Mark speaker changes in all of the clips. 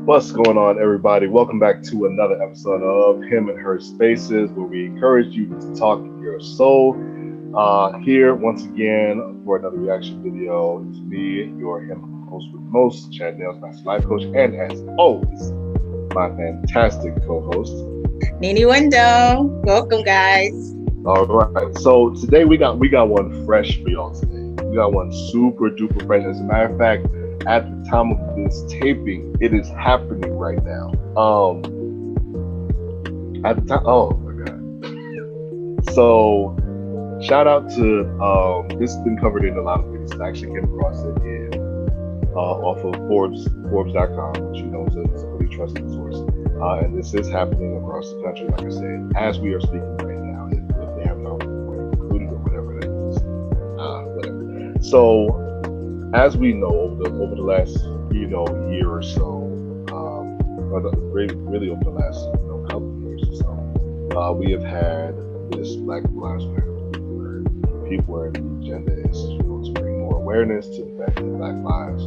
Speaker 1: What's going on, everybody? Welcome back to another episode of Him and Her Spaces, where we encourage you to talk your soul. Here, once again, for another reaction video. It's me, your him host with most, Chad Nails, Master Life Coach, and as always, my fantastic co-host,
Speaker 2: Nini Window. Welcome, guys.
Speaker 1: All right. So today we got one fresh for y'all today. We got one super duper fresh. As a matter of fact, at the time of this taping, it is happening right now. At the time, oh my god. So shout out to this has been covered in a lot of places. I actually came across it in off of Forbes.com, which you know is a pretty trusted source. And this is happening across the country, like I said, as we are speaking right now. If they haven't already included or whatever that is, whatever. So, as we know, over the last year or so, really over the last couple of years or so, we have had this Black Lives Matter, where people are in the agenda is to bring more awareness to the fact that Black lives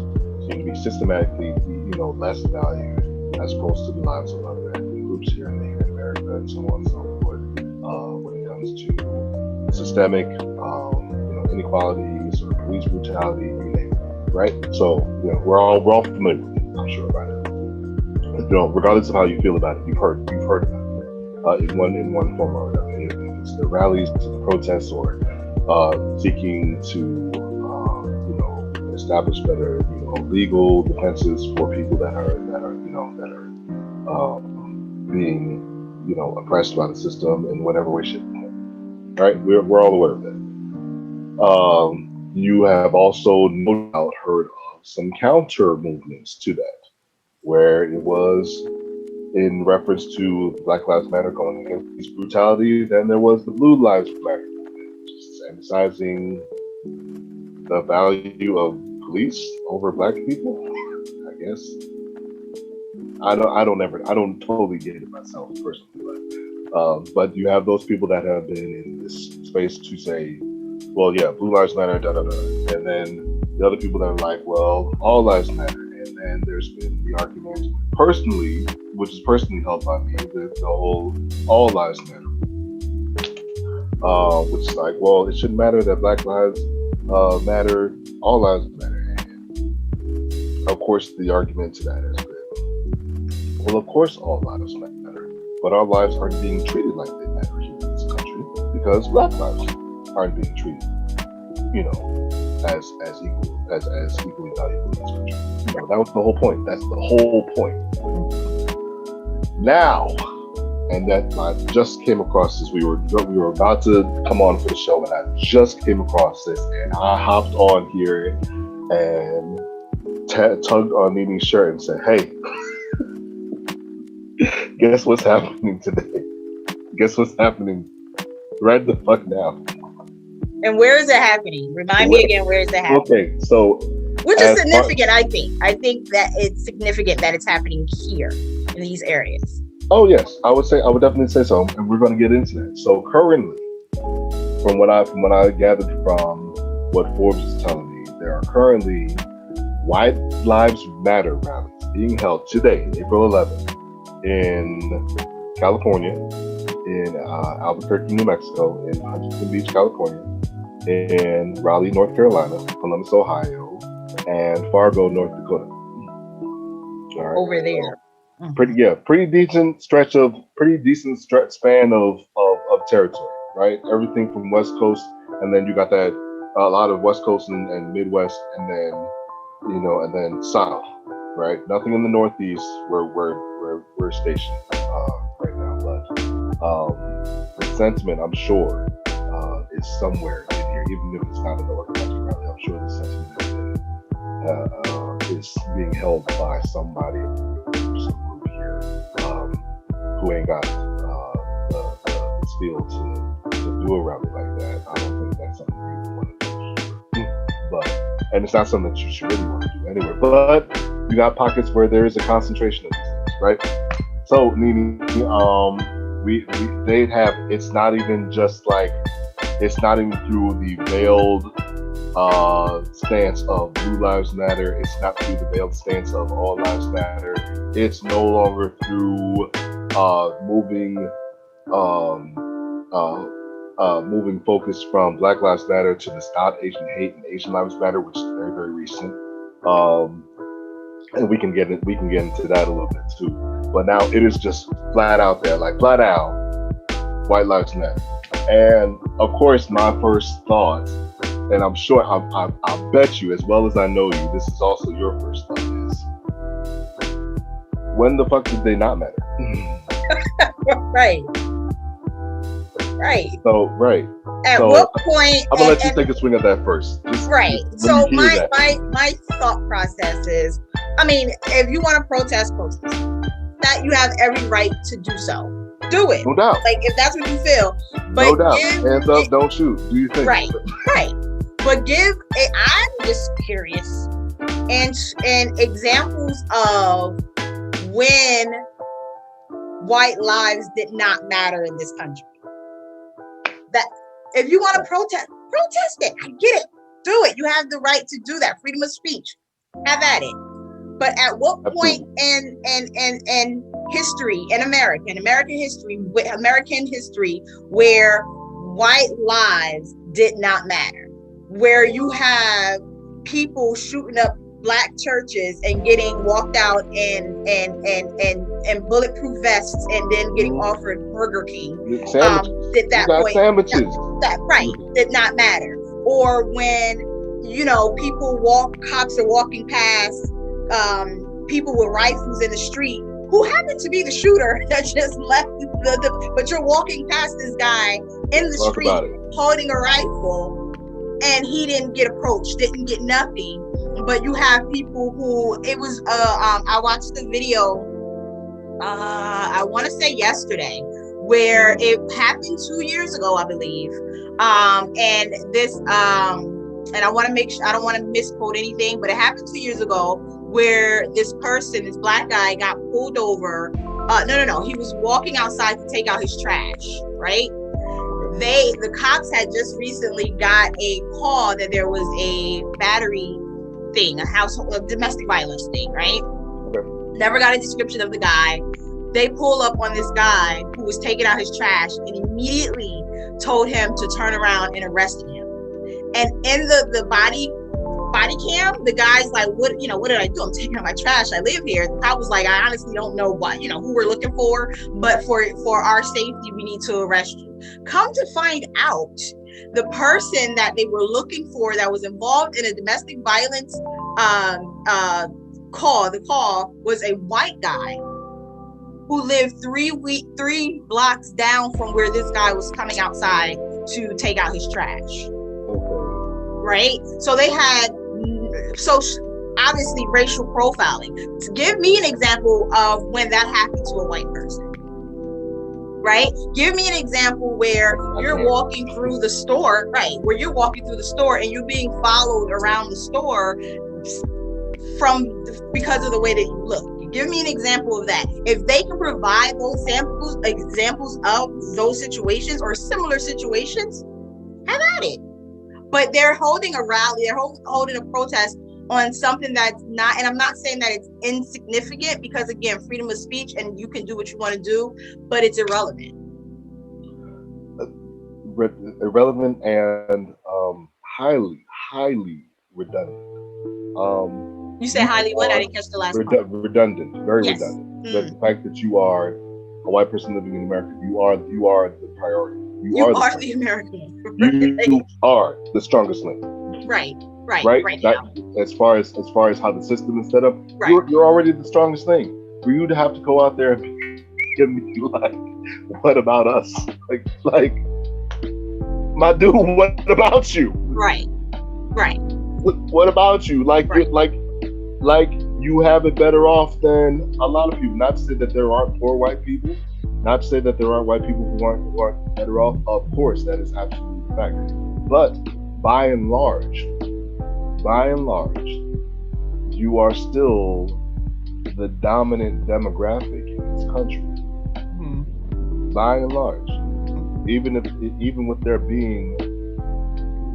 Speaker 1: seem to be systematically less valued as opposed to the lives of other ethnic groups here in America and so on and so forth. When it comes to systemic, inequalities or police brutality, you name it, right? So, we're all familiar with it, I'm sure, about it. Regardless of how you feel about it, you've heard about it in one form or another. If it's the rallies, the protests, or seeking to establish better legal defenses for people that are being oppressed by the system in whatever way, shape, or form. Right? We're all aware of that. You have also no doubt heard of some counter movements to that, where it was in reference to Black Lives Matter going against police brutality. Then there was the Blue Lives Matter movement, which is emphasizing the value of police over Black people. I guess I don't totally get it myself personally, but you have those people that have been in this space to say, well, yeah, Blue Lives Matter, da da da, and then the other people that are like, well, all lives matter. And then there's been the argument, personally, which is personally held by me, the whole all lives matter, which is like, well, it shouldn't matter that Black lives matter, all lives matter. And of course, the argument to that has been, well, of course, all lives matter, but our lives aren't being treated like they matter here in this country because Black lives aren't being treated, as equally valuable in this country. That was the whole point. That's the whole point. Now, and that I just came across this. We were about to come on for the show, and I just came across this, and I hopped on here and tugged on Nini's shirt and said, "Hey, guess what's happening today? Guess what's happening right the fuck now?"
Speaker 2: And where is it happening? Remind me again, where is it happening?
Speaker 1: Okay, so
Speaker 2: which is significant, I think. I think that it's significant that it's happening here in these areas.
Speaker 1: Oh yes, I would definitely say so, and we're going to get into that. So currently, from what I gathered from what Forbes is telling me, there are currently White Lives Matter rallies being held today, April 11th, in California, in Albuquerque, New Mexico, in Huntington Beach, California, in Raleigh, North Carolina, Columbus, Ohio, and Fargo, North Dakota. All right.
Speaker 2: Over there.
Speaker 1: Pretty decent span of territory, right? Everything from West Coast, and then you got that a lot of West Coast and Midwest, and then South, right? Nothing in the Northeast where we're stationed right now, but the sentiment, I'm sure, is somewhere in here, even if it's not an organized rally. I'm sure the sentiment is being held by somebody, some group here, who ain't got the skill to do a rally like that. I don't think that's something people want to do. And it's not something that you should really want to do anyway. But you got pockets where there is a concentration of these things, right? So, Nini, it's not even through the veiled stance of Blue Lives Matter. It's not through the veiled stance of All Lives Matter. It's no longer through moving moving focus from Black Lives Matter to the Stop Asian Hate and Asian Lives Matter, which is very, very recent. And we can get into that a little bit too. But now it is just flat out there, like flat out, White Lives Matter. And of course, my first thought, and I'm sure I'll bet you, as well as I know you, this is also your first thought, is when the fuck did they not matter?
Speaker 2: Right.
Speaker 1: So right.
Speaker 2: At
Speaker 1: so
Speaker 2: what point?
Speaker 1: I'm gonna let you take a swing at that first.
Speaker 2: Right. So my thought process is, I mean, if you want to protest, that you have every right to do so. Do it.
Speaker 1: No doubt.
Speaker 2: Like if that's what you feel. But
Speaker 1: no doubt. Hands up, don't shoot. Do you think?
Speaker 2: Right. But I'm just curious, and examples of when white lives did not matter in this country. That if you want to protest it. I get it. Do it. You have the right to do that. Freedom of speech. Have at it. But at what point in history, in American history, where white lives did not matter, where you have people shooting up Black churches and getting walked out in bulletproof vests and then getting offered Burger King. Did that point
Speaker 1: sandwiches.
Speaker 2: Did not matter. Or when cops are walking past people with rifles in the street who happened to be the shooter that just left but you're walking past this guy in the street holding a rifle and he didn't get approached, didn't get nothing. But you have people who I watched the video I want to say yesterday, where it happened 2 years ago, I believe. And this and I want to make sure I don't want to misquote anything, but it happened 2 years ago where this Black guy got pulled over. No. He was walking outside to take out his trash, right? The cops had just recently got a call that there was a battery thing, a domestic violence thing, right? Okay. Never got a description of the guy. They pull up on this guy who was taking out his trash and immediately told him to turn around and arrested him. And in the body cam, the guy's like, what did I do? I'm taking out my trash. I live here. The cop was like, I honestly don't know who we're looking for, but for our safety, we need to arrest you. Come to find out, the person that they were looking for that was involved in a domestic violence call was a white guy who lived 3 blocks down from where this guy was coming outside to take out his trash. Right? So they had obviously racial profiling. Give me an example of when that happened to a white person. Right? Give me an example where you're walking through the store, right? Where you're walking through the store and you're being followed around the store because of the way that you look. Give me an example of that. If they can provide those examples of those situations or similar situations, have at it. But they're holding a rally, they're holding a protest on something that's not, and I'm not saying that it's insignificant, because again, freedom of speech and you can do what you want to do, but it's irrelevant.
Speaker 1: Irrelevant and highly redundant.
Speaker 2: You said highly what? I didn't catch the last part.
Speaker 1: Redundant, very redundant. But the fact that you are a white person living in America, you are the priority. You are the American. You are the strongest link.
Speaker 2: Right
Speaker 1: now. As far as how the system is set up, you're already the strongest thing. For you to have to go out there and give me like, what about us? Like, my dude, what about you?
Speaker 2: Right.
Speaker 1: What about you? Like you have it better off than a lot of people. Not to say that there aren't poor white people. Not to say that there aren't white people who aren't better off. Of course, that is absolutely the fact. But by and large, you are still the dominant demographic in this country. By and large, even with there being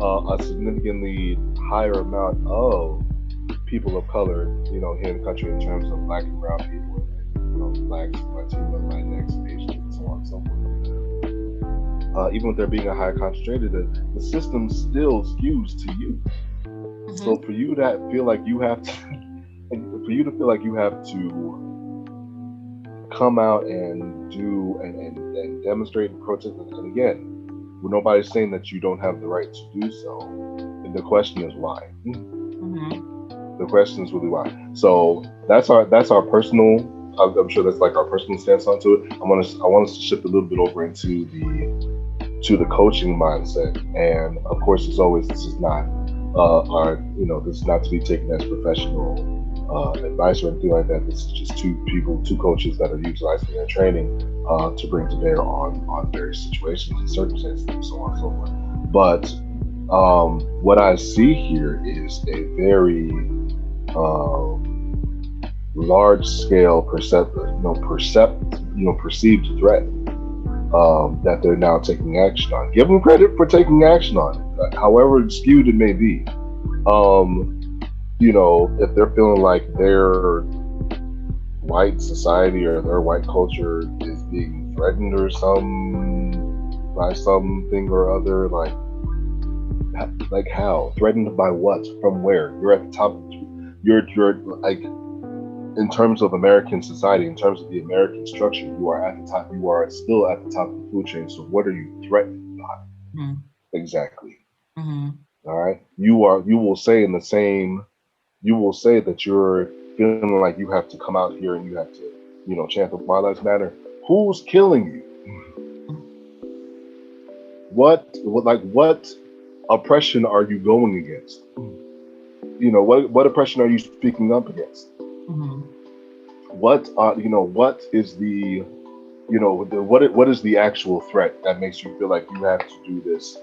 Speaker 1: a significantly higher amount of people of color, here in the country in terms of black and brown people, blacks, Latinos, Latinx, Asians, and so on and so forth. Even with there being a higher concentration, the system still skews to you. Mm-hmm. So for you to feel like you have to, come out and do and demonstrate and protest, and again, nobody's saying that you don't have the right to do so. And the question is why. Mm-hmm. The question is really why. So that's our personal. I'm sure that's like our personal stance onto it. I want us to shift a little bit over into the coaching mindset. And of course, as always, this is not this is not to be taken as professional advice or anything like that. This is just two coaches that are utilizing their training to bring to bear on various situations and circumstances and so on and so forth. But what I see here is a very large scale perceived threat that they're now taking action on. Give them credit for taking action on it, however skewed it may be. If they're feeling like their white society or their white culture is being threatened or by something or other, like how? Threatened by what? From where? You're at the top. You're like, in terms of American society, in terms of the American structure, you are at the top. You are still at the top of the food chain. So what are you threatened by? Mm-hmm. Exactly. Mm-hmm. All right. You will say that you're feeling like you have to come out here and you have to, chant the White Lives Matter. Who's killing you? What oppression are you going against? What oppression are you speaking up against? Mm-hmm. What is the, what is the actual threat that makes you feel like you have to do this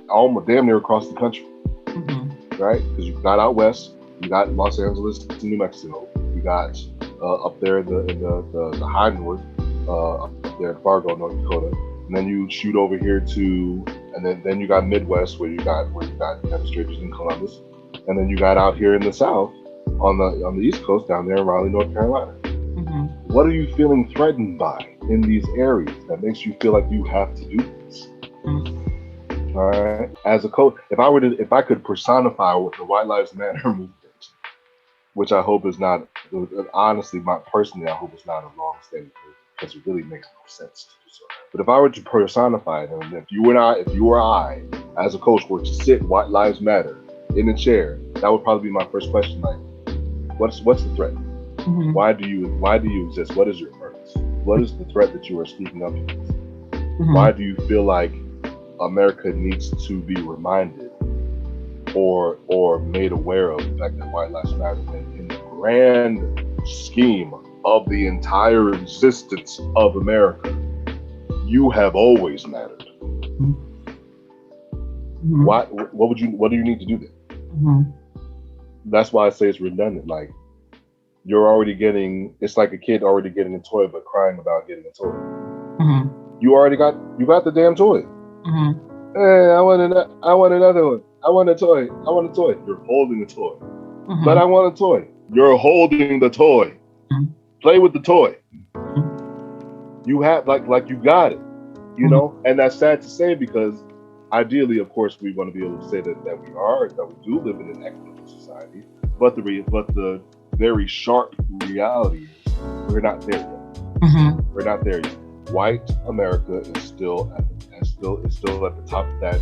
Speaker 1: almost damn near across the country? Mm-hmm. Right? Because you've got out west, you got Los Angeles and New Mexico, you got up there in the high north, up there in Fargo, North Dakota, and then you shoot over here and then you got Midwest where you got demonstrators in Columbus, and then you got out here in the South on the East Coast down there in Raleigh, North Carolina. Mm-hmm. What are you feeling threatened by in these areas that makes you feel like you have to do this? Mm-hmm. All right. As a coach, if I could personify what the White Lives Matter movement, which I hope is not, honestly, personally, I hope it's not a wrong statement, because it really makes no sense to do so. But if I were to personify it, and if you or I, as a coach, were to sit White Lives Matter in a chair, that would probably be my first question. Like, what's the threat? Mm-hmm. Why do you exist? What is your purpose? What is the threat that you are speaking up against? Mm-hmm. Why do you feel like America needs to be reminded or made aware of the fact that White Lives Matter, in the grand scheme of the entire existence of America, you have always mattered. Mm-hmm. What do you need to do that? Mm-hmm. That's why I say it's redundant. Like, it's like a kid already getting a toy but crying about getting a toy. Mm-hmm. You got the damn toy. Mm-hmm. Hey, I want another one. I want a toy. You're holding a toy. Mm-hmm. But I want a toy. You're holding the toy. Mm-hmm. Play with the toy. Mm-hmm. You have like you got it. You know, and that's sad to say, because ideally, of course, we want to be able to say that we do live in an equitable society. But the very sharp reality is we're not there yet. Mm-hmm. We're not there yet. White America is still at the top of that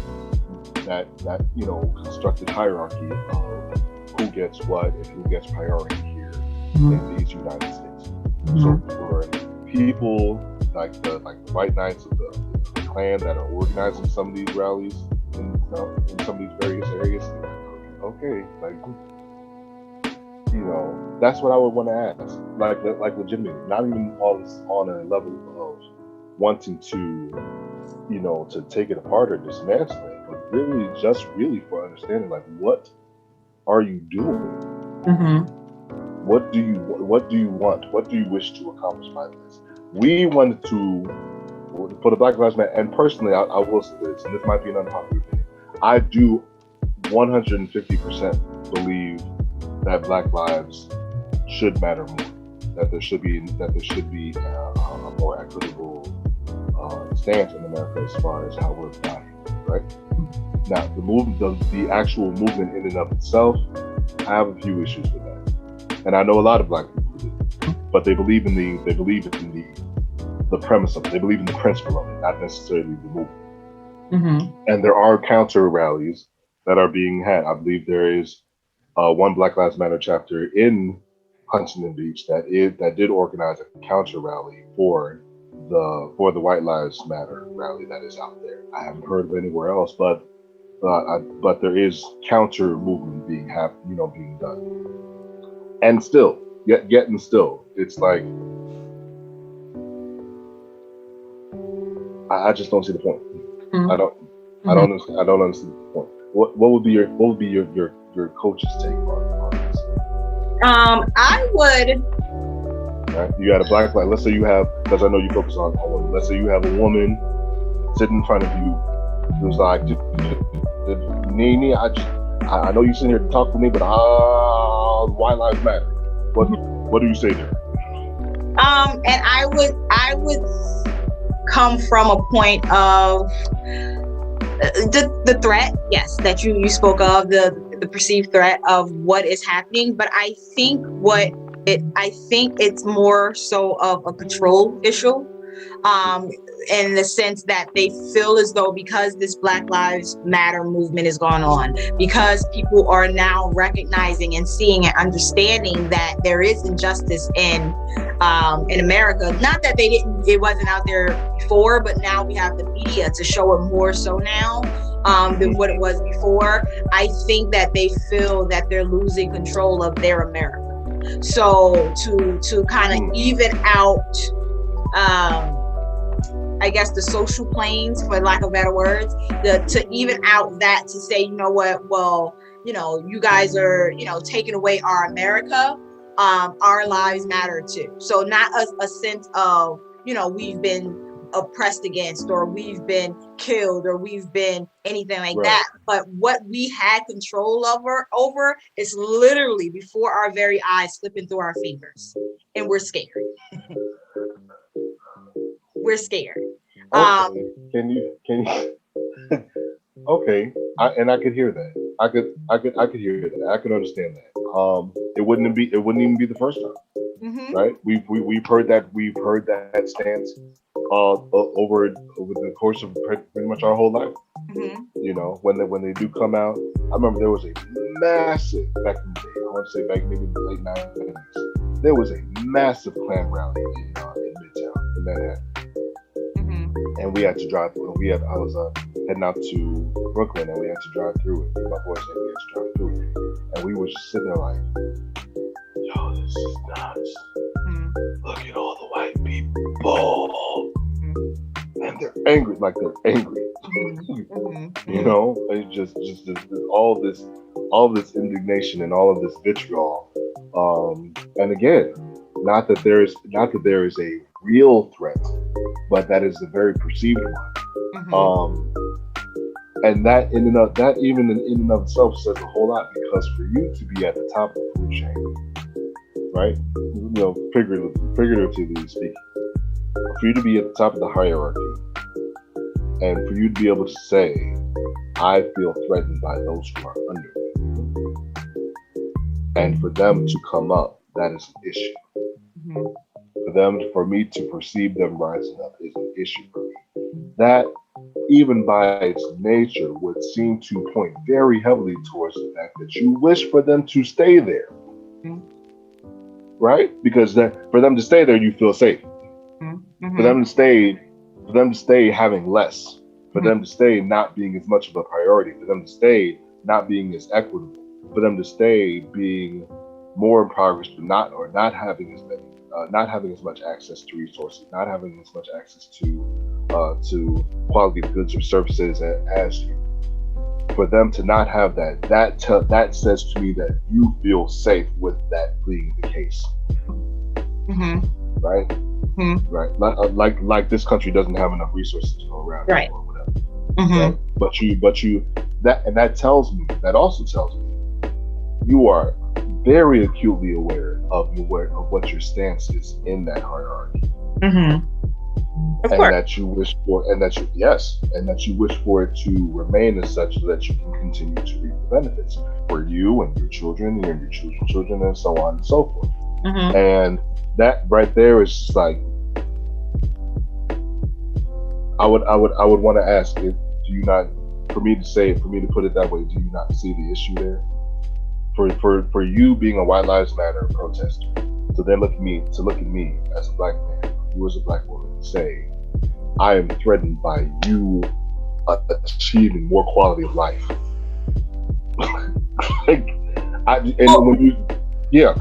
Speaker 1: constructed hierarchy of who gets what and who gets priority here in these United States. Mm-hmm. So for people like the white knights of the Klan that are organizing some of these rallies in some of these various areas, okay, that's what I would want to ask. Like legitimately, not even on a level of wanting to take it apart or dismantle it, but really for understanding, like, what are you doing? Mm-hmm. What do you want? What do you wish to accomplish by this? We wanted to, for the Black Lives Matter, and personally, I will say this, and this might be an unpopular opinion, I do 150% believe that Black lives should matter more. That there should be a more equitable stance in America as far as how we're valued, right? Now, the actual movement in and of itself, I have a few issues with that, and I know a lot of Black people do, but they believe in the premise of it. They believe in the principle of it, not necessarily the movement.
Speaker 3: Mm-hmm.
Speaker 1: And there are counter rallies that are being had. I believe there is one Black Lives Matter chapter in Huntington Beach that did organize a counter rally for the White Lives Matter rally that is out there. I haven't heard of anywhere else, but there is counter movement being done. And still, it's like I just don't see the point.
Speaker 3: Mm-hmm.
Speaker 1: I don't understand the point. What would be your coach's take on this?
Speaker 2: I would.
Speaker 1: Right? You got a Black life. Let's say you have, because I know you focus on women. Let's say you have a woman sitting in front of you who's like, Nene, I know you're sitting here to talk to me, but White Lives Matter. What do you say to her?
Speaker 2: And I would come from a point of the threat, yes, that you spoke of, the perceived threat of what is happening. But I think it's more so of a control issue, in the sense that they feel as though because this Black Lives Matter movement is going on, because people are now recognizing and seeing and understanding that there is injustice in America. Not that it wasn't out there before, but now we have the media to show it more so now than what it was before. I think that they feel that they're losing control of their America. So to kind of even out, I guess, the social planes, for lack of better words, to even out that, to say, you know what, well, you guys are, taking away our America, our lives matter too. So not a sense of, we've been oppressed against, or we've been killed, or we've been anything like that. But what we had control over is literally before our very eyes, slipping through our fingers, and we're scared. We're scared.
Speaker 1: Okay. Can you? Okay, I could hear that. I could hear that. I could understand that. It wouldn't even be the first time, right? We've heard that stance over the course of pretty much our whole life. When they do come out, I remember there was a massive, back in the day, I want to say back maybe in the late 90s, there was a massive Klan rally in Midtown, in Manhattan. And we had to drive through. I was heading out to Brooklyn, and we had to drive through it. My boys said we had to drive through it, and we were just sitting there like, "Yo, this is nuts! Look at all the white people, and they're angry, like they're angry." It's just all this indignation and all of this vitriol. And again, not that there is a real threat, but that is a very perceived one. And that even in and of itself says a whole lot, because for you to be at the top of the food chain, right? Figuratively speaking, for you to be at the top of the hierarchy, and for you to be able to say, I feel threatened by those who are under me, and for them to come up, that is an issue. For me to perceive them rising up is an issue for me. That, even by its nature, would seem to point very heavily towards the fact that you wish for them to stay there, right? Because for them to stay there, you feel safe. For them to stay having less, for them to stay not being as much of a priority, for them to stay not being as equitable, for them to stay being more impoverished, but not having as much access to resources, not having as much access to quality of goods or services as you. For them to not have that says to me that you feel safe with that being the case, right? Right. Like this country doesn't have enough resources to go around,
Speaker 2: right?
Speaker 1: Or whatever. Right? But that also tells me you are very acutely aware of what your stance is in that hierarchy.
Speaker 2: Mm-hmm. Of
Speaker 1: and
Speaker 2: course.
Speaker 1: that you wish for, and that you wish for it to remain as such so that you can continue to reap the benefits for you and your children and your children's children and so on and so forth.
Speaker 2: Mm-hmm.
Speaker 1: And that right there is just like, I would want to ask it. Do you not, for me to put it that way? Do you not see the issue there? For you being a White Lives Matter protester, to then look at me as a black man, you as a black woman, and say, I am threatened by you achieving more quality of life. Like, when you, yeah.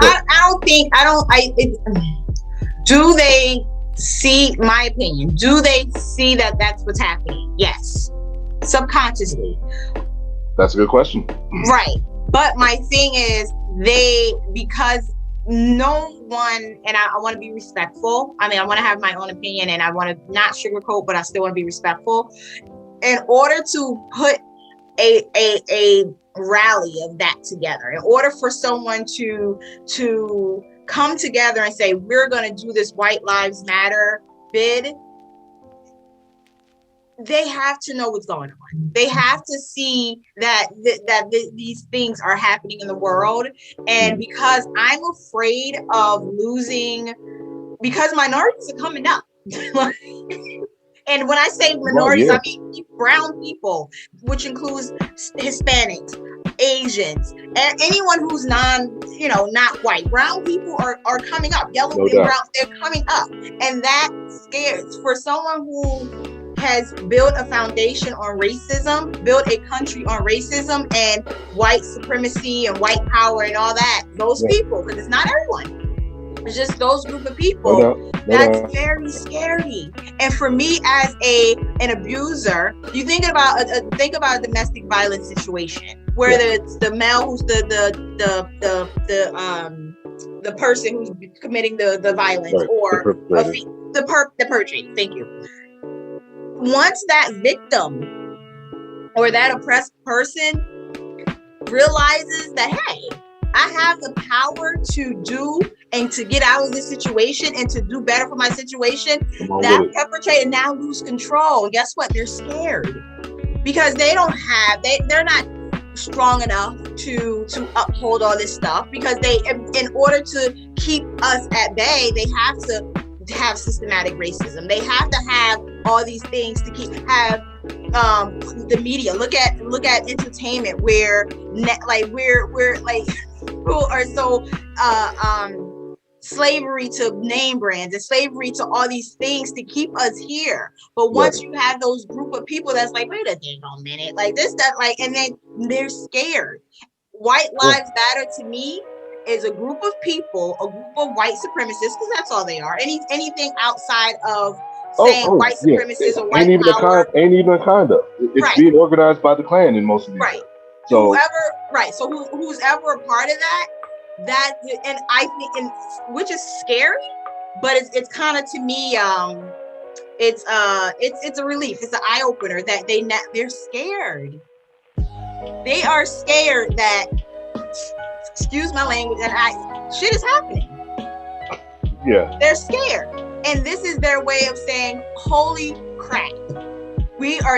Speaker 2: Do they see, my opinion, do they see that that's what's happening? Yes. Subconsciously.
Speaker 1: That's a good question.
Speaker 2: Right. But my thing is, because no one, and I want to be respectful. I mean, I want to have my own opinion and I want to not sugarcoat, but I still want to be respectful. In order to put a rally of that together, in order for someone to come together and say, we're going to do this White Lives Matter bid, they have to know what's going on. They have to see that these things are happening in the world. And because I'm afraid of losing, because minorities are coming up. And when I say minorities, I mean brown people, which includes Hispanics, Asians, and anyone who's not white. Brown people are coming up. Yellow and brown, they're coming up. And that scares, for someone who has built a foundation on racism, built a country on racism and white supremacy and white power and all that, those people, because it's not everyone, it's just those group of people, that's very scary. And for me as an abuser, you think about a domestic violence situation where the male who's the person who's committing the violence, or the perjury. Thank you. Once that victim or that oppressed person realizes that, hey, I have the power to do and to get out of this situation and to do better for my situation, that perpetrator now lose control. And guess what? They're scared because they're not strong enough to uphold all this stuff, because in order to keep us at bay, they have to have systematic racism. They have to have all these things to have the media. Look at entertainment, where we're like who are so slavery to name brands and slavery to all these things to keep us here. But once you have those group of people that's like, wait a minute, like this, that, like, and then they're scared. White Lives Matter to me is a group of people, a group of white supremacists, because that's all they are. Anything outside of saying white supremacists or white power
Speaker 1: ain't even a kind of. It's being organized by the Klan in most of these.
Speaker 2: So who's ever a part of that, and I think, and which is scary, but it's kind of, to me, it's a relief. It's an eye opener that they're scared. They are scared that, excuse my language, and shit is happening.
Speaker 1: Yeah.
Speaker 2: They're scared. And this is their way of saying, holy crap.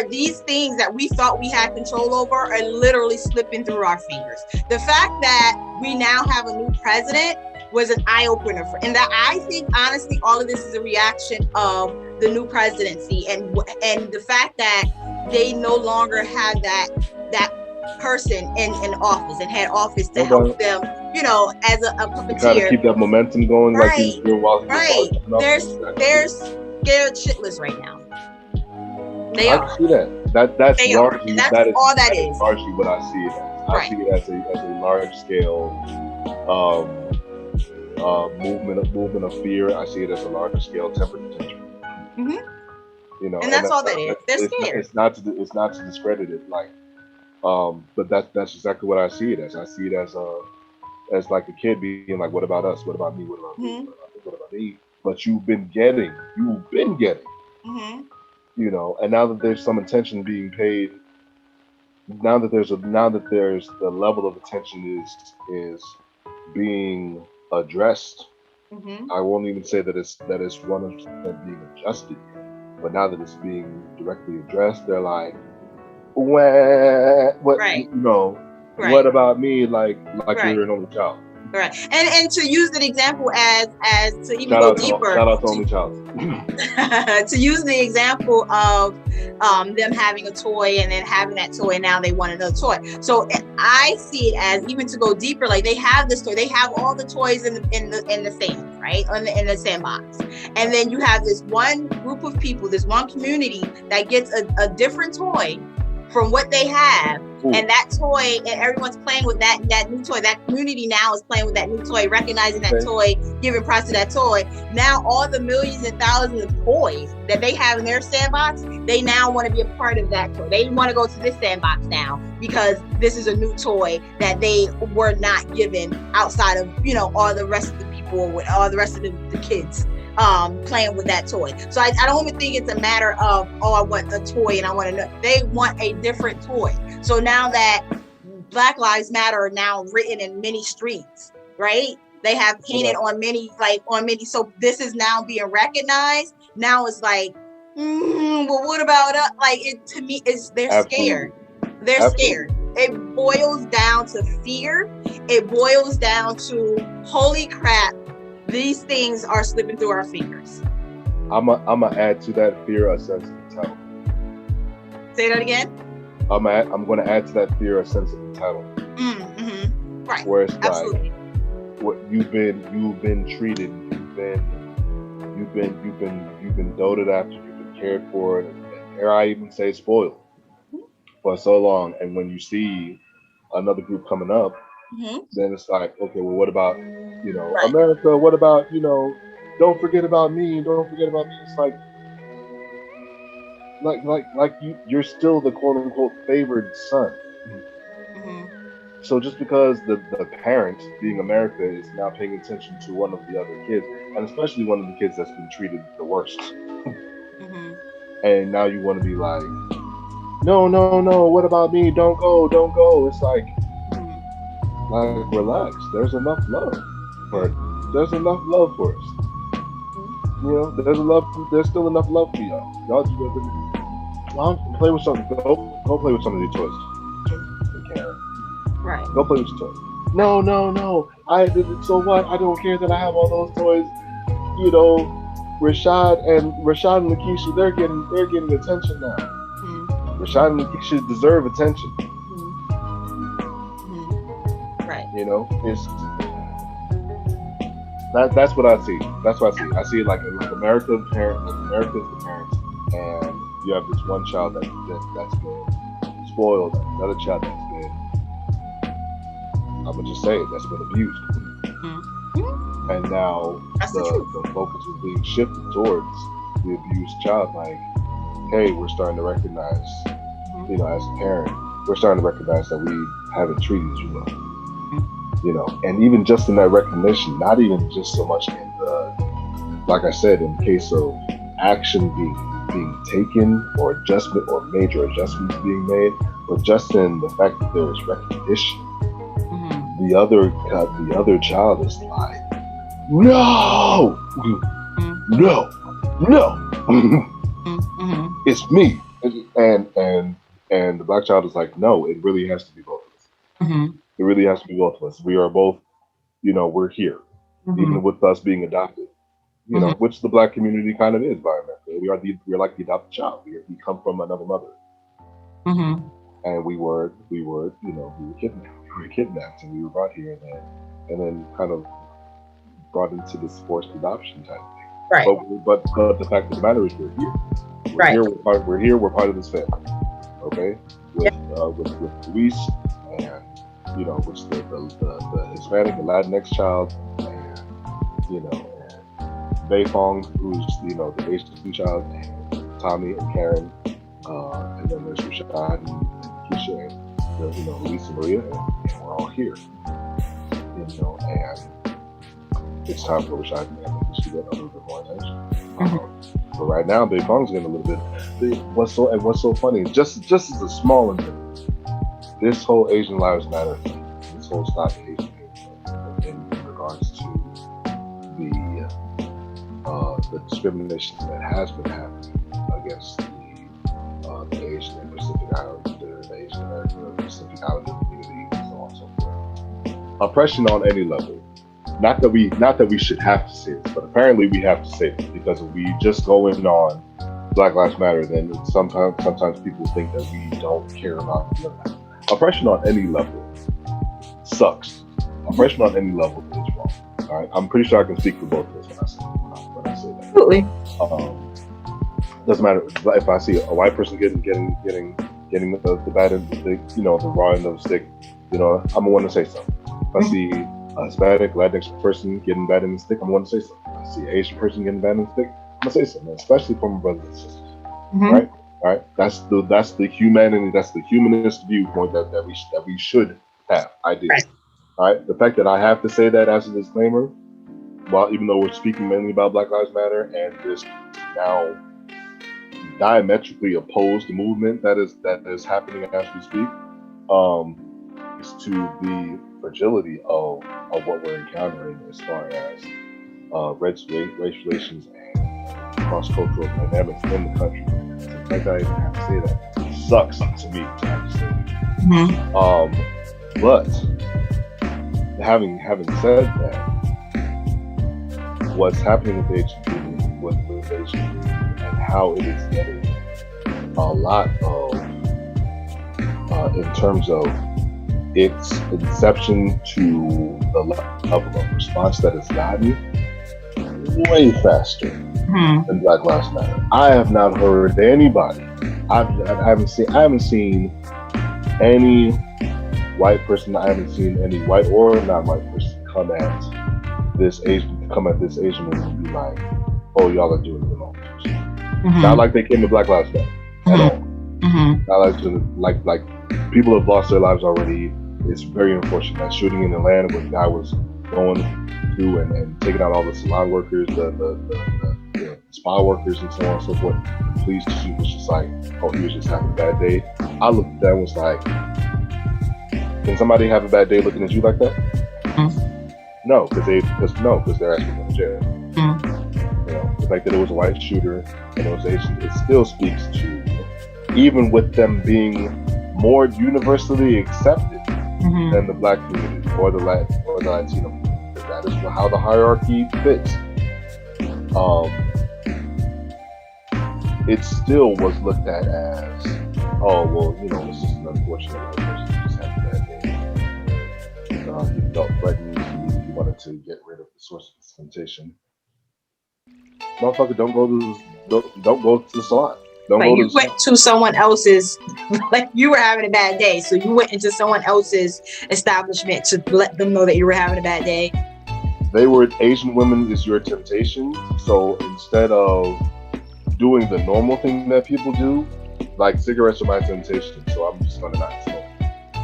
Speaker 2: These things that we thought we had control over are literally slipping through our fingers. The fact that we now have a new president was an eye opener and that, I think, honestly, all of this is a reaction of the new presidency and the fact that they no longer have that person in office and had office to help them, as a puppeteer.
Speaker 1: Try to keep that momentum going, like he's doing while
Speaker 2: They're scared shitless right now.
Speaker 1: I can see that. That's largely
Speaker 2: all that is.
Speaker 1: Largely what I see it as. I see it as a large scale movement of fear. I see it as a large scale temper tantrum.
Speaker 2: Mm-hmm. And that's all that is. They're scared.
Speaker 1: It's not to discredit it, like. But that's exactly what I see it as. I see it as like a kid being like, what about us? What about me? What about me? What about me? But you've been getting, and now that there's some attention being paid now that there's the level of attention is being addressed.
Speaker 2: Mm-hmm.
Speaker 1: I won't even say that it's 100% being adjusted, but now that it's being directly addressed, they're like, what
Speaker 2: Right.
Speaker 1: what
Speaker 2: Right.
Speaker 1: about me? Like
Speaker 2: Right.
Speaker 1: you're an only child.
Speaker 2: Right. And to use an example as to even
Speaker 1: Shout
Speaker 2: go
Speaker 1: out
Speaker 2: deeper,
Speaker 1: shout out to only child.
Speaker 2: to use the example of them having a toy and then having that toy and now they want another toy. So I see it as, even to go deeper, like they have this toy, they have all the toys in the sand, right? In the sandbox. And then you have this one group of people, this one community that gets a different toy from what they have. Ooh. And that toy, and everyone's playing with that new toy. That community now is playing with that new toy, recognizing that toy, giving price to that toy. Now all the millions and thousands of toys that they have in their sandbox, they now want to be a part of that toy. They want to go to this sandbox now because this is a new toy that they were not given outside of, all the rest of the people, with all the rest of the kids playing with that toy. So I don't even think it's a matter of, I want a toy and I want to know. They want a different toy. So now that Black Lives Matter are now written in many streets, right? They have painted on many. So this is now being recognized. Now it's like, well, what about us? To me, they're scared. They're scared. It boils down to fear. It boils down to, holy crap, these things are slipping through our fingers.
Speaker 1: I'm gonna add to that fear a sense of entitlement.
Speaker 2: Say that again.
Speaker 1: I'm going to add to that fear a sense of entitlement.
Speaker 2: Mm-hmm. Right.
Speaker 1: Where it's
Speaker 2: absolutely.
Speaker 1: Like, what you've been treated, you've been doted after, you've been cared for, and here I even say spoiled for so long. And when you see another group coming up, then it's like, okay, well, what about right. America? What about don't forget about me? Don't forget about me. It's like you're still the quote unquote favored son. So just because the parent, being America, is now paying attention to one of the other kids, and especially one of the kids that's been treated the worst, and now you want to be like, no, what about me? Don't go. It's like relax. There's enough love for us. There's still enough love for y'all. Y'all just play with something. Go play with some of these toys.
Speaker 2: Right.
Speaker 1: Go play with your toys. No. So what? I don't care that I have all those toys. Rashad and Lakeisha, they're getting attention now. Rashad and Lakeisha deserve attention.
Speaker 2: Right.
Speaker 1: It's that's what I see. That's what I see. I see it like America's the parents, and you have this one child that's been spoiled, another child that's been, I'm gonna just say it, that's been abused. And now the focus is being shifted towards the abused child. Like, hey, we're starting to recognize, as a parent, we're starting to recognize that we haven't treated you well. And even just in that recognition, not even just so much in the, like I said, in the case of action being taken or adjustment or major adjustments being made, but just in the fact that there is recognition, the other child is like, no, it's me, and the black child is like, no, it really has to be both of us. It really has to be both of us. We are both, we're here, even with us being adopted, which the black community kind of is by America. We're like the adopted child. We come from another mother, and we were kidnapped, and we were brought here, and then kind of brought into this forced adoption type of thing.
Speaker 2: Right.
Speaker 1: But the fact of the matter is, we're here. We're here. We're part of this family. Okay. With Luis, and which the Hispanic and Latinx child, and and Beifong, who's the Asian child, and Tommy and Karen, and then there's Rashad and Keisha and Luis and Maria, and we're all here. And it's time for Rashad and Keisha to get a little bit more attention. But right now, Beifong's getting a little bit. What's so funny, just as a small incident, this whole Asian Lives Matter thing, this whole Stop Asian Hate in regards to the discrimination that has been happening against the Asian and Pacific Islander, the Asian American and Pacific Islander community, and so on and so forth. Oppression on any level. Not that we should have to say this, but apparently we have to say it, because if we just go in on Black Lives Matter, then sometimes people think that we don't care about the other. Oppression on any level sucks. Oppression on any level is wrong. All right, I'm pretty sure I can speak for both of us when I say that.
Speaker 2: Absolutely.
Speaker 1: Doesn't matter if I see a white person getting the bad end of the stick, the raw end of the stick. I'm gonna want to say something. If I see a Hispanic, Latinx person getting bad in the stick, I'm gonna want to say something. If I see an Asian person getting bad in the stick, I'm gonna say something, especially for my brothers and sisters. Right? All right. That's the humanity. That's the humanist viewpoint that we should have. Ideally. Right. All right. The fact that I have to say that as a disclaimer, even though we're speaking mainly about Black Lives Matter and this now diametrically opposed movement that is happening as we speak, is to the fragility of what we're encountering as far as race relations and cross-cultural dynamics in the country. The fact that I even have to say that sucks to me to have to say that. But having said that, what's happening with Asian community, with Asian community, and how it is getting a lot of, in terms of its inception to the level of response that it's gotten, way faster than Black Lives Matter. I have not heard anybody. I haven't seen any white person. I haven't seen any white or non-white person come at this Asian woman and be like, "Oh, y'all are doing it wrong." Not like they came to Black Lives Matter at all. Not like people have lost their lives already. It's very unfortunate. That shooting in Atlanta where the guy was going through and taking out all the salon workers, the spa workers, and so on and so forth. The police chief was just like, "Oh, he was just having a bad day." I looked at that and was like, "Can somebody have a bad day looking at you like that?" No, because they're actually going to jail. The fact that it was a white shooter and it was Asian, it still speaks to, even with them being more universally accepted than the Black community or the Latino. That is how the hierarchy fits. It still was looked at as, oh, well, it's just an unfortunate white person who just had a bad day. He felt threatened. He wanted to get rid of the source of his temptation. Motherfucker, don't go to the salon.
Speaker 2: You went to someone else's, like you were having a bad day, so you went into someone else's establishment to let them know that you were having a bad day.
Speaker 1: They were Asian women is your temptation, so instead of doing the normal thing that people do, like cigarettes are my temptation, so I'm just gonna not smoke.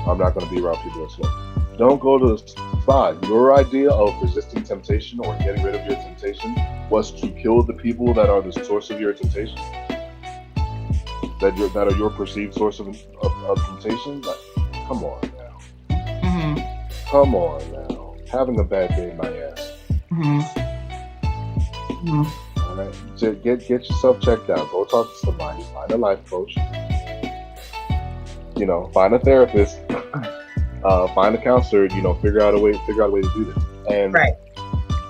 Speaker 1: I'm not gonna be around people that smoke. Don't go to the spa. Your idea of resisting temptation or getting rid of your temptation was to kill the people that are the source of your temptation. That are your perceived source of temptation. Like, come on now. Come on now. Having a bad day, my ass. All right. Get yourself checked out. Go talk to somebody. Find a life coach. Find a therapist. Find a counselor. Figure out a way to do this. And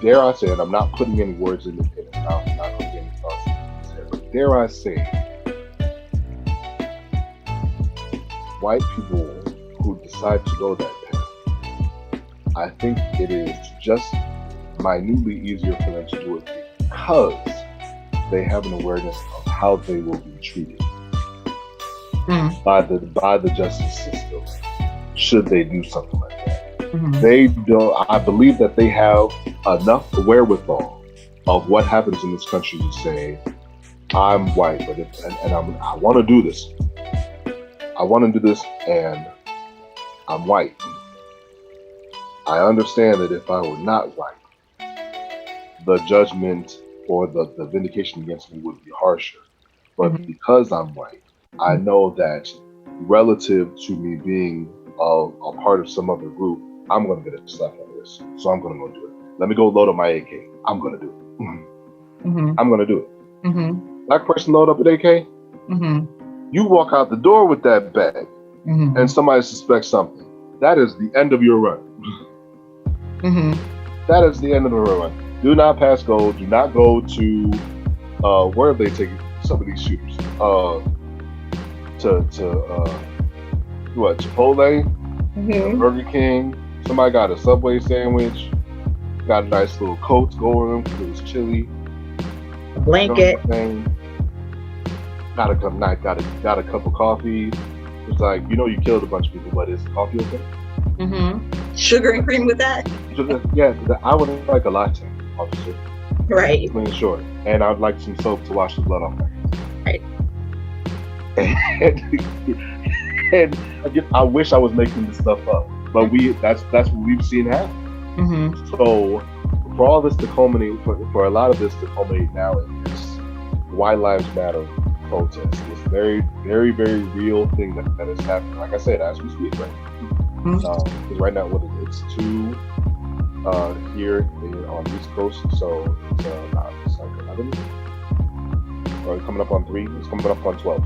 Speaker 1: dare I say, and I'm not putting any words in his mouth. I'm not putting any thoughts in his head. But dare I say, white people who decide to go that path, I think it is just minutely easier for them to do it because they have an awareness of how they will be treated by the justice system should they do something like that. They don't. I believe that they have enough wherewithal of what happens in this country to say, I'm white, but I want to do this. I want to do this, and I'm white. I understand that if I were not white, the judgment or the vindication against me would be harsher. But because I'm white, I know that relative to me being a part of some other group, I'm gonna get a slap on this. So I'm gonna go do it. Let me go load up my AK. I'm gonna do it.
Speaker 2: Mm-hmm.
Speaker 1: I'm gonna do it.
Speaker 2: Mm-hmm.
Speaker 1: Black person load up an AK.
Speaker 2: Mm-hmm.
Speaker 1: You walk out the door with that bag,
Speaker 2: mm-hmm.
Speaker 1: and somebody suspects something. That is the end of your run.
Speaker 2: Mm-hmm.
Speaker 1: That is the end of the run. Do not pass go. Do not go to where have they taken some of these shooters? To what? Chipotle,
Speaker 2: Mm-hmm.
Speaker 1: Burger King. Somebody got a Subway sandwich. Got a nice little coat going because it was chilly.
Speaker 2: A blanket.
Speaker 1: Got a cup of coffee. It's like, you killed a bunch of people, but is coffee okay?
Speaker 2: Mm-hmm. Sugar and cream with that?
Speaker 1: Yeah, I would like a latte, officer.
Speaker 2: Right.
Speaker 1: Clean short. And I'd like some soap to wash the blood off my hands.
Speaker 2: Right.
Speaker 1: And again, I wish I was making this stuff up, but that's what we've seen happen.
Speaker 2: Mm-hmm.
Speaker 1: So for all this to culminate, for a lot of this to culminate now in this Why Lives Matter protest, this very, very, very real thing that is happening. Like I said, as we speak, right? Because right now, it's 2 here on the East Coast, so it's like 11, or coming up on 3. It's coming up on 12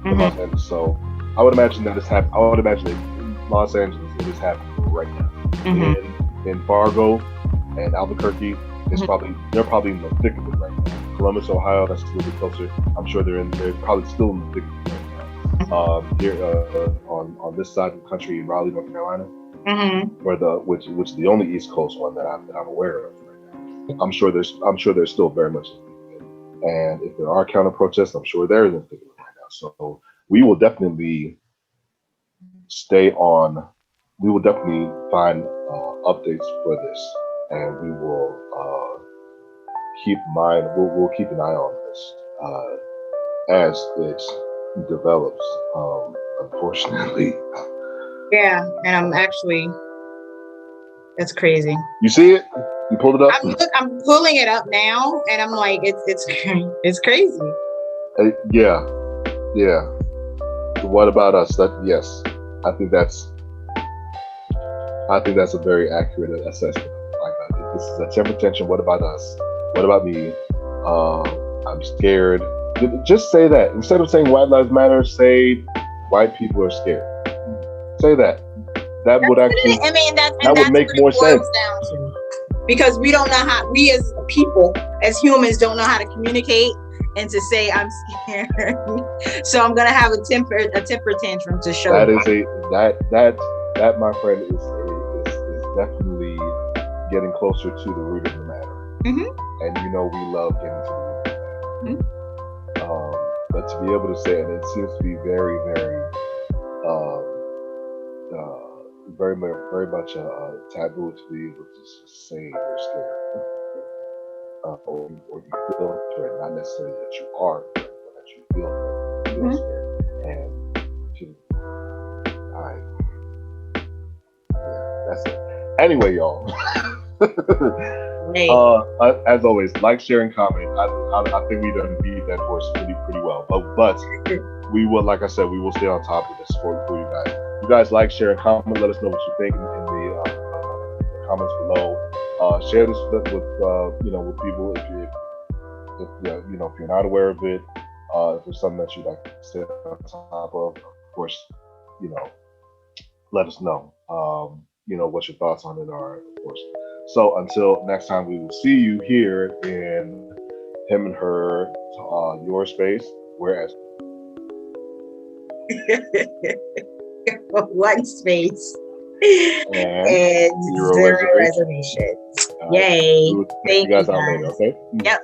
Speaker 1: in Los Angeles. So I would imagine that I would imagine that in Los Angeles it is happening right now. In Fargo and Albuquerque, they're probably in the thick of it right now. Columbus, Ohio, that's a little bit closer. I'm sure they're probably still in the thick of it right now. Here on this side of the country in Raleigh, North Carolina, which is the only East Coast one that I'm aware of right now. I'm sure there's still very much in the thick of it. And if there are counter protests, I'm sure they're in the thick of it right now. So we will definitely we will definitely find updates for this, and we will we'll keep an eye on this as it develops, unfortunately.
Speaker 2: Yeah, and I'm actually, that's crazy.
Speaker 1: You see it? You pulled it up?
Speaker 2: I'm pulling it up now, and I'm like, it's crazy.
Speaker 1: Yeah. What about us? Yes, I think that's a very accurate assessment. Like, this is a temper tension. What about us? What about me? I'm scared. Just say that. Instead of saying White Lives Matter, say white people are scared. Say that. That would actually. That would make more sense.
Speaker 2: Because we don't know how. We as people, as humans, don't know how to communicate and to say I'm scared. So I'm gonna have a temper tantrum to show.
Speaker 1: That my friend is definitely getting closer to the root of the matter. And we love getting to the root of the matter. But to be able to say it, it seems to be very, very, very much a taboo to be able to just say you're scared, or you feel threatened. Not necessarily that you are threatened, but that you feel scared. And that's it. Anyway, y'all. As always, like, share, and comment. I think we done beat that horse pretty well. But we will, like I said, we will stay on top of this for you guys. You guys like, share, and comment. Let us know what you think in the comments below. Share this with people if you're not aware of it. If there's something that you'd like to stay on top of course, let us know. What your thoughts on it are, of course. So until next time, we will see you here in Him and Her, YourSpace, whereas
Speaker 2: one space and zero reservations. Yay!
Speaker 1: Thank you guys out later. Okay.
Speaker 2: Yep.